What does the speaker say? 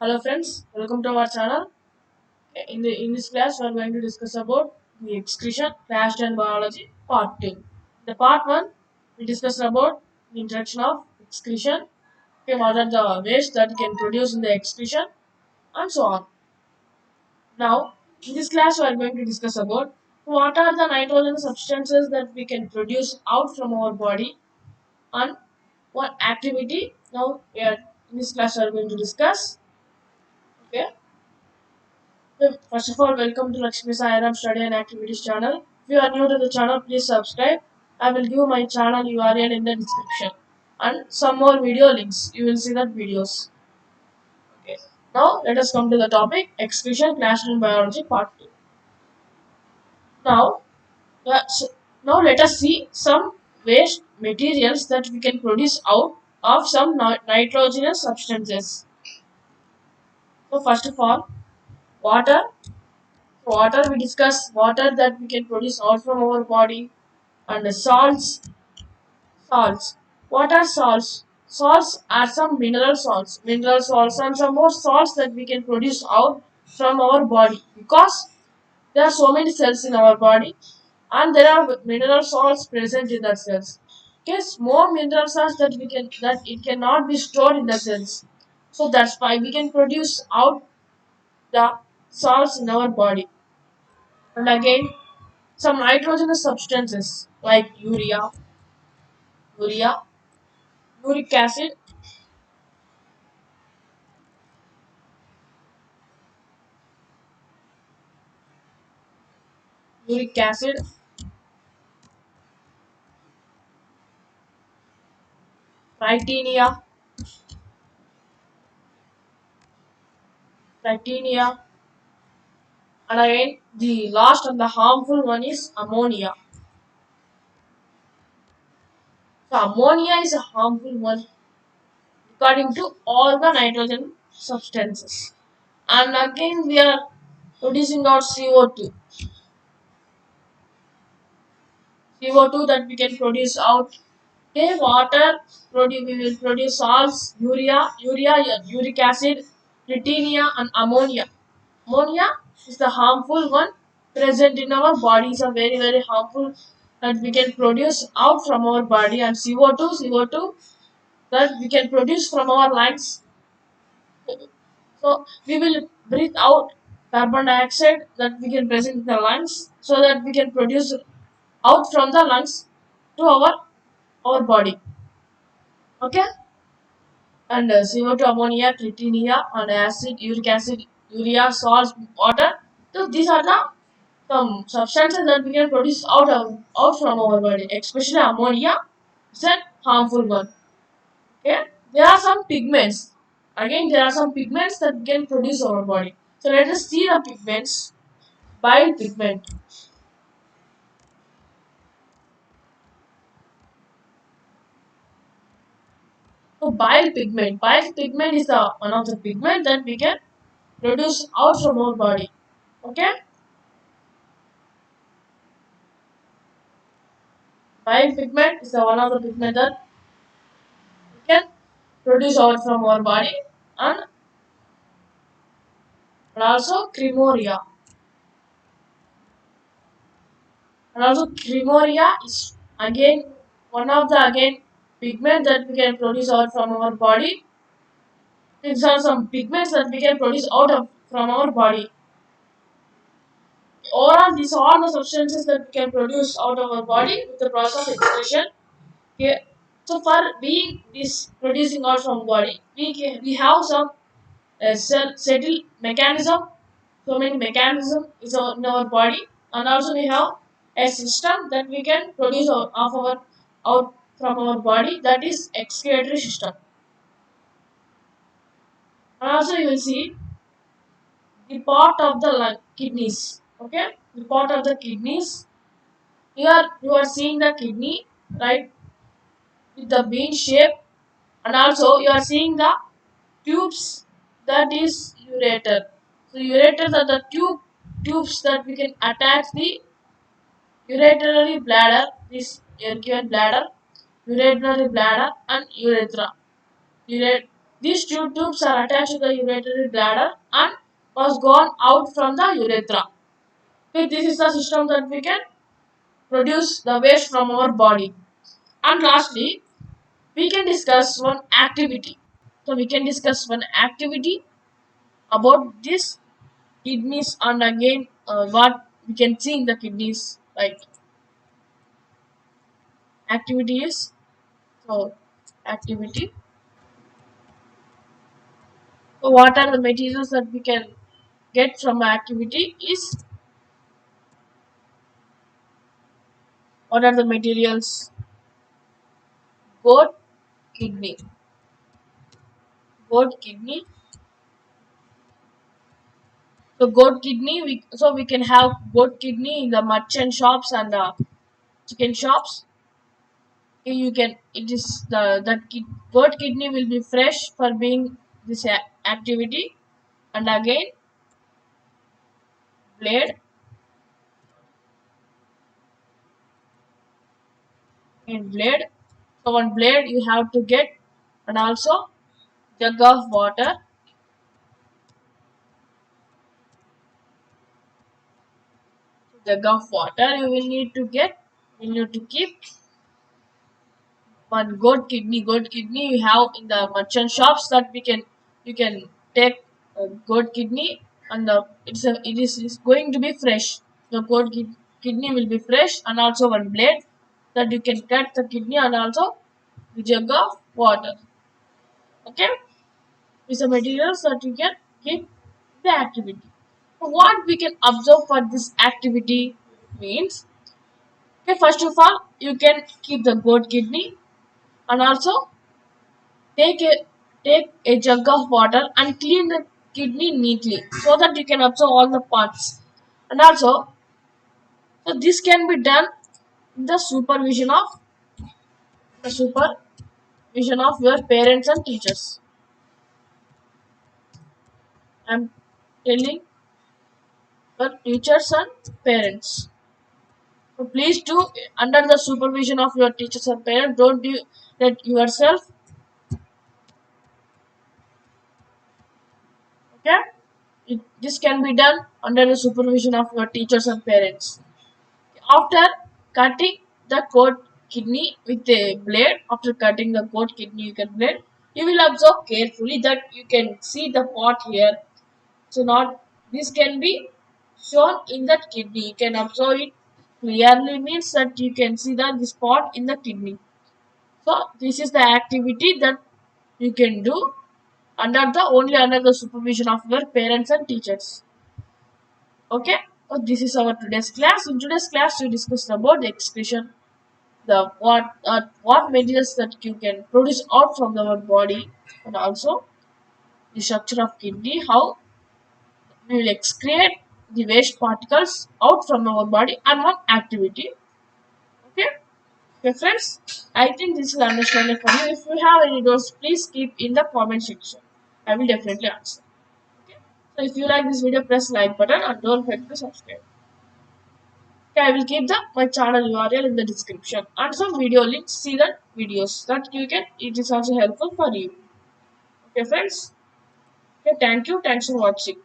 Hello friends, welcome to our channel. In this class, we are going to discuss about the excretion, crash and biology, part 2. The part 1, we discussed about the introduction of excretion, okay, what are the waste that can produce in the excretion, and so on. Now, in this class, we are going to discuss about what are the nitrogen substances that we can produce out from our body and what activity. Now, in this class, we are going to discuss. Okay. First of all, welcome to Lakshmi Sairam Study and Activities channel. If you are new to the channel, please subscribe. I will give my channel URL in the description and some more video links. You will see that videos. Okay. Now let us come to the topic excretion classroom biology part 2. Now, so now let us see some waste materials that we can produce out of some nitrogenous substances. So first of all, water. Water, we discuss water that we can produce out from our body, and salts. What are salts? Salts are some mineral salts and some more salts that we can produce out from our body, because there are so many cells in our body and there are mineral salts present in the cells. Yes, more mineral salts that it cannot be stored in the cells. So that's why we can produce out the salts in our body. And again, some nitrogenous substances like urea, uric acid, uric acid, tritenia, tritenia, and again the last and the harmful one is ammonia. So ammonia is a harmful one according to all the nitrogen substances. And again we are producing out CO2. CO2 that we can produce out. Okay, water, we will produce salts, uric acid, tritania, and ammonia. Ammonia is the harmful one present in our bodies are very harmful that we can produce out from our body, and CO2 that we can produce from our lungs. So we will breathe out carbon dioxide that we can present in the lungs so that we can produce out from the lungs to our body. Okay, and CO2, ammonia, tritania, and acid, uric acid, urea, salts, water. So these are the some substances that we can produce out from our body, especially ammonia. It's a harmful one. Okay, there are some pigments. Again, there are some pigments that we can produce our body. So let us see the pigments. Bile pigment. So bile pigment is the one of the pigment that we can produce out from our body. Okay, bile pigment is the one of the pigment that we can produce out from our body, and, and also cremoria. And also cremoria is again one of the again pigment that we can produce out from our body. These are some pigments that we can produce out of from our body. Overall, these are all the substances that we can produce out of our body with the process of excretion. Here, so for being this producing out from body, we have some settle mechanism. So many mechanism is in our body, and also we have a system that we can produce of our out from our body, that is excretory system. And also you will see the part of the kidneys. Okay, the part of the kidneys. Here you are seeing the kidney, right, with the bean shape, and also you are seeing the tubes, that is ureter. So ureters are the tubes that we can attach the ureterary bladder, this given bladder, ureterary bladder, and urethra. These two tubes are attached to the urinary bladder and was gone out from the urethra. Okay, this is the system that we can produce the waste from our body. And lastly, we can discuss one activity. So we can discuss one activity about this kidneys and again what we can see in the kidneys, like activity is. So activity. So what are the materials that we can get from activity is, what are the materials? Goat kidney. Goat kidney. So goat kidney, we can have goat kidney in the merchant shops and the chicken shops. Okay, you can, it is goat kidney will be fresh for being this activity. And again, blade and blade. So one blade you have to get, and also jug of water. Jug of water you will need to get. You need to keep one goat kidney you have in the merchant shops, that we can, you can take goat kidney, and it is going to be fresh. The kidney will be fresh, and also one blade that you can cut the kidney, and also the jug of water. Okay, these are materials that you can keep the activity. So what we can observe for this activity means, okay, first of all you can keep the goat kidney, and also Take a take a jug of water and clean the kidney neatly so that you can absorb all the parts. And also, so this can be done in the supervision of your parents and teachers. I'm telling your teachers and parents. So please do under the supervision of your teachers and parents. Don't do that yourself. Okay, this can be done under the supervision of your teachers and parents. After cutting the goat kidney with a blade, after cutting the goat kidney with a blade, you will observe carefully that you can see the pot here. So not this can be shown in that kidney. You can observe it clearly, means that you can see that this pot in the kidney. So this is the activity that you can do under the supervision of your parents and teachers. Okay. So this is our today's class. In today's class, we discussed about the excretion, the what materials that you can produce out from our body, and also the structure of kidney, how we will excrete the waste particles out from our body, and one activity. Okay, okay friends, I think this is understandable for you. If you have any doubts, please keep in the comment section. I will definitely answer. Okay, so if you like this video, press like button and don't forget to subscribe. Okay, I will keep the my channel URL in the description and some video links. See the videos that you can. It is also helpful for you. Okay, friends. Okay, thank you. Thanks for watching.